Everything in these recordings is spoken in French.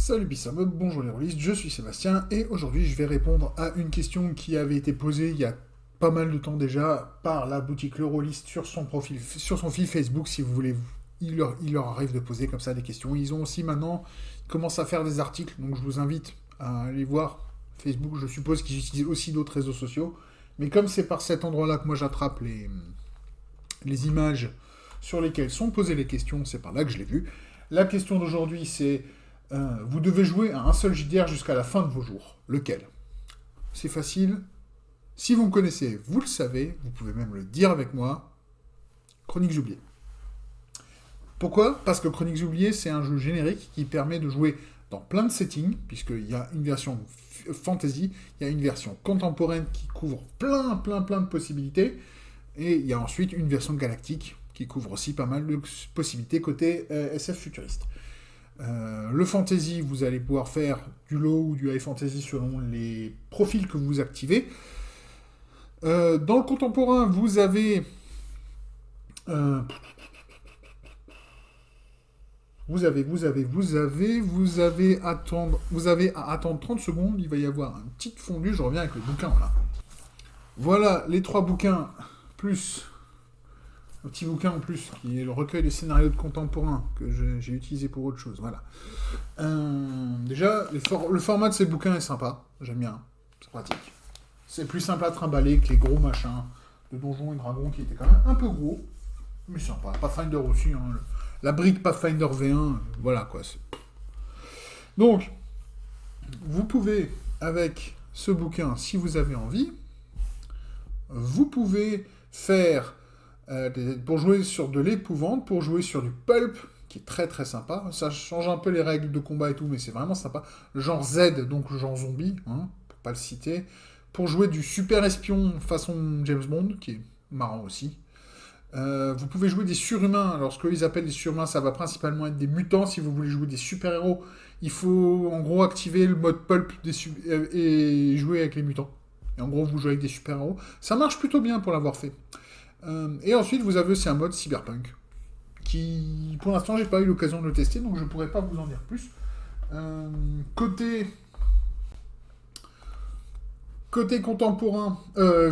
Salut Bissam, bonjour les rôlistes, je suis Sébastien et aujourd'hui je vais répondre à une question qui avait été posée il y a pas mal de temps déjà par la boutique Le Rôliste sur son profil, sur son fil Facebook si vous voulez. Il leur arrive de poser comme ça des questions. Ils ont aussi maintenant, ils commencent à faire des articles, donc je vous invite à aller voir Facebook. Je suppose qu'ils utilisent aussi d'autres réseaux sociaux. Mais comme c'est par cet endroit-là que moi j'attrape les images sur lesquelles sont posées les questions, c'est par là que je l'ai vu. La question d'aujourd'hui c'est vous devez jouer à un seul JDR jusqu'à la fin de vos jours. Lequel? C'est facile. Si vous me connaissez, vous le savez. Vous pouvez même le dire avec moi. Chroniques oubliées. Pourquoi? Parce que Chroniques oubliées, c'est un jeu générique qui permet de jouer dans plein de settings, puisqu'il y a une version fantasy, il y a une version contemporaine qui couvre plein de possibilités, et il y a ensuite une version galactique qui couvre aussi pas mal de possibilités côté SF futuriste. Le fantasy, vous allez pouvoir faire du low ou du high fantasy selon les profils que vous activez. Dans le contemporain, vous avez à attendre 30 secondes. Il va y avoir un petit fondu. Je reviens avec le bouquin là. Voilà les trois bouquins plus un petit bouquin en plus, qui est le recueil de scénarios de contemporains, que j'ai utilisé pour autre chose, voilà. Déjà, le format de ces bouquins est sympa, j'aime bien, c'est pratique. C'est plus simple à trimballer que les gros machins de Donjons et Dragons, qui étaient quand même un peu gros, mais sympa. Pathfinder aussi, hein, la brique Pathfinder V1, voilà quoi. Donc, vous pouvez, avec ce bouquin, si vous avez envie, vous pouvez faire... pour jouer sur de l'épouvante, pour jouer sur du pulp, qui est très sympa. Ça change un peu les règles de combat et tout, mais c'est vraiment sympa. Le genre Z, donc le genre zombie, hein, pour pas le citer. Pour jouer du super espion façon James Bond, qui est marrant aussi. Vous pouvez jouer des surhumains. Alors ce qu'ils appellent des surhumains, ça va principalement être des mutants. Si vous voulez jouer des super-héros, il faut en gros activer le mode pulp et jouer avec les mutants. Et en gros, vous jouez avec des super-héros. Ça marche plutôt bien pour l'avoir fait. Et ensuite, vous avez aussi un mode cyberpunk, qui, pour l'instant, j'ai pas eu l'occasion de le tester, donc je pourrais pas vous en dire plus. Côté contemporain,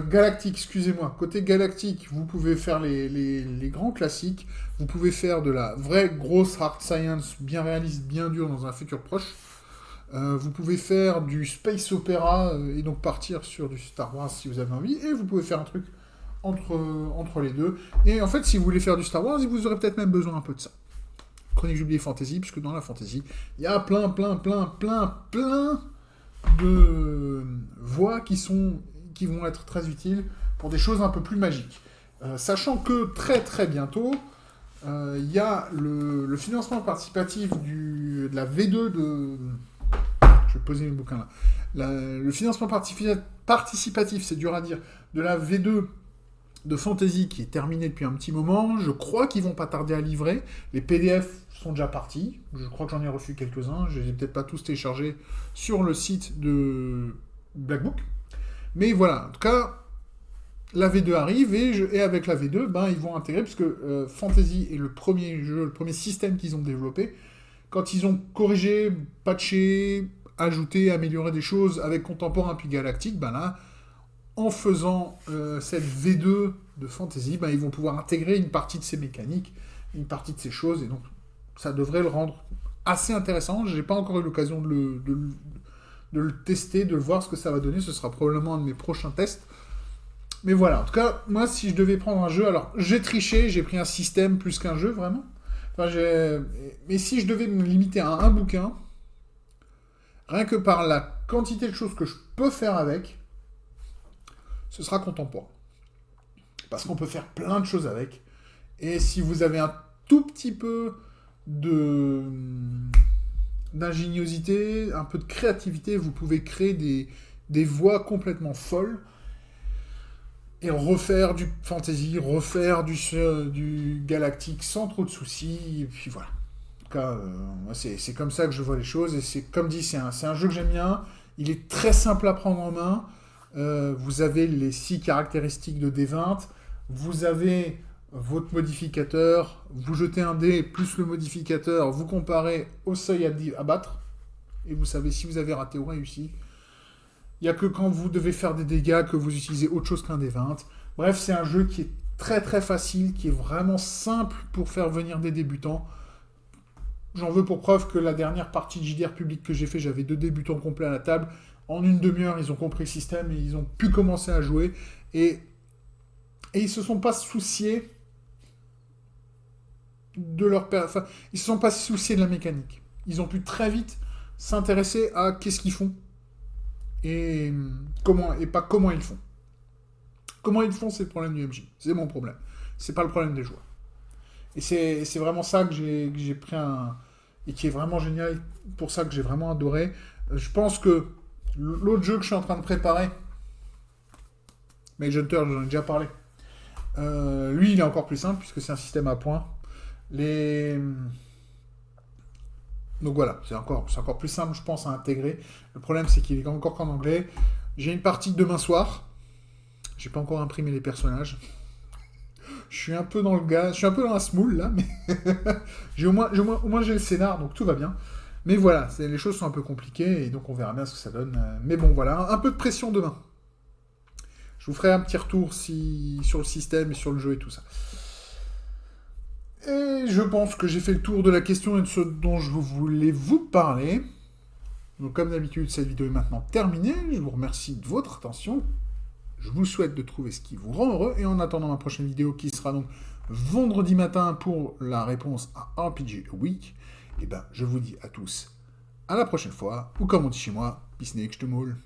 galactique, excusez-moi, côté galactique, vous pouvez faire les grands classiques, vous pouvez faire de la vraie grosse hard science, bien réaliste, bien dure, dans un futur proche. Vous pouvez faire du space opéra, et donc partir sur du Star Wars si vous avez envie, et vous pouvez faire un truc entre les deux. Et en fait, si vous voulez faire du Star Wars, vous aurez peut-être même besoin un peu de ça. Chronique oubliée fantasy, puisque dans la fantasy, il y a plein de voix qui vont être très utiles pour des choses un peu plus magiques. Sachant que très bientôt, il y a le financement participatif de la V2 de... Je vais poser le bouquin là. Le financement participatif, c'est dur à dire, de la V2 de fantasy qui est terminé depuis un petit moment. Je crois qu'ils vont pas tarder à livrer. Les PDF sont déjà partis. Je crois que j'en ai reçu quelques-uns. Je les ai peut-être pas tous téléchargés sur le site de Black Book. Mais voilà, en tout cas, la V2 arrive et avec la V2, ben, ils vont intégrer, puisque Fantasy est le premier jeu, le premier système qu'ils ont développé. Quand ils ont corrigé, patché, ajouté, amélioré des choses avec Contemporain puis Galactique, ben là, en faisant cette V2 de Fantasy, ben, ils vont pouvoir intégrer une partie de ces mécaniques, une partie de ces choses, et donc ça devrait le rendre assez intéressant. Je n'ai pas encore eu l'occasion de le tester, de voir ce que ça va donner. Ce sera probablement un de mes prochains tests. Mais voilà, en tout cas, moi, si je devais prendre un jeu... Alors, j'ai triché, j'ai pris un système plus qu'un jeu, vraiment. Enfin, mais si je devais me limiter à un bouquin, rien que par la quantité de choses que je peux faire avec, ce sera Contemporain. Parce qu'on peut faire plein de choses avec. Et si vous avez un tout petit peu d'ingéniosité, un peu de créativité, vous pouvez créer des voies complètement folles et refaire du fantasy, refaire du galactique sans trop de soucis, et puis voilà. En tout cas, c'est comme ça que je vois les choses, et c'est comme dit, c'est un jeu que j'aime bien, il est très simple à prendre en main, vous avez les 6 caractéristiques de D20, vous avez votre modificateur, vous jetez un dé plus le modificateur, vous comparez au seuil à battre, Et vous savez si vous avez raté ou réussi. Il n'y a que quand vous devez faire des dégâts que vous utilisez autre chose qu'un des 20. Bref, c'est un jeu qui est très très facile, qui est vraiment simple pour faire venir des débutants. J'en veux pour preuve que la dernière partie de JDR public que j'ai fait, j'avais 2 débutants complets à la table. En une demi-heure, ils ont compris le système et ils ont pu commencer à jouer. Et ils se sont pas souciés de leur... Enfin, ils se sont pas souciés de la mécanique. Ils ont pu très vite s'intéresser à qu'est-ce qu'ils font et pas comment ils font. Comment ils font, c'est le problème du MJ. C'est mon problème. C'est pas le problème des joueurs. Et c'est vraiment ça que j'ai pris et qui est vraiment génial, pour ça que j'ai vraiment adoré. Je pense que l'autre jeu que je suis en train de préparer, Mage Hunter, j'en ai déjà parlé, lui, il est encore plus simple, puisque c'est un système à points. Donc voilà, c'est encore plus simple, je pense, à intégrer. Le problème, c'est qu'il est encore qu'en anglais. J'ai une partie demain soir. J'ai pas encore imprimé les personnages. Je suis un peu dans la smoule, là, mais au moins j'ai le scénar, donc tout va bien. Mais voilà, les choses sont un peu compliquées, et donc on verra bien ce que ça donne. Mais bon, voilà, un peu de pression demain. Je vous ferai un petit retour sur le système et sur le jeu et tout ça. Et je pense que j'ai fait le tour de la question et de ce dont je voulais vous parler. Donc comme d'habitude, cette vidéo est maintenant terminée. Je vous remercie de votre attention. Je vous souhaite de trouver ce qui vous rend heureux. Et en attendant ma prochaine vidéo, qui sera donc vendredi matin pour la réponse à RPG Week, et ben, je vous dis à tous à la prochaine fois. Ou comme on dit chez moi, peace next to moule.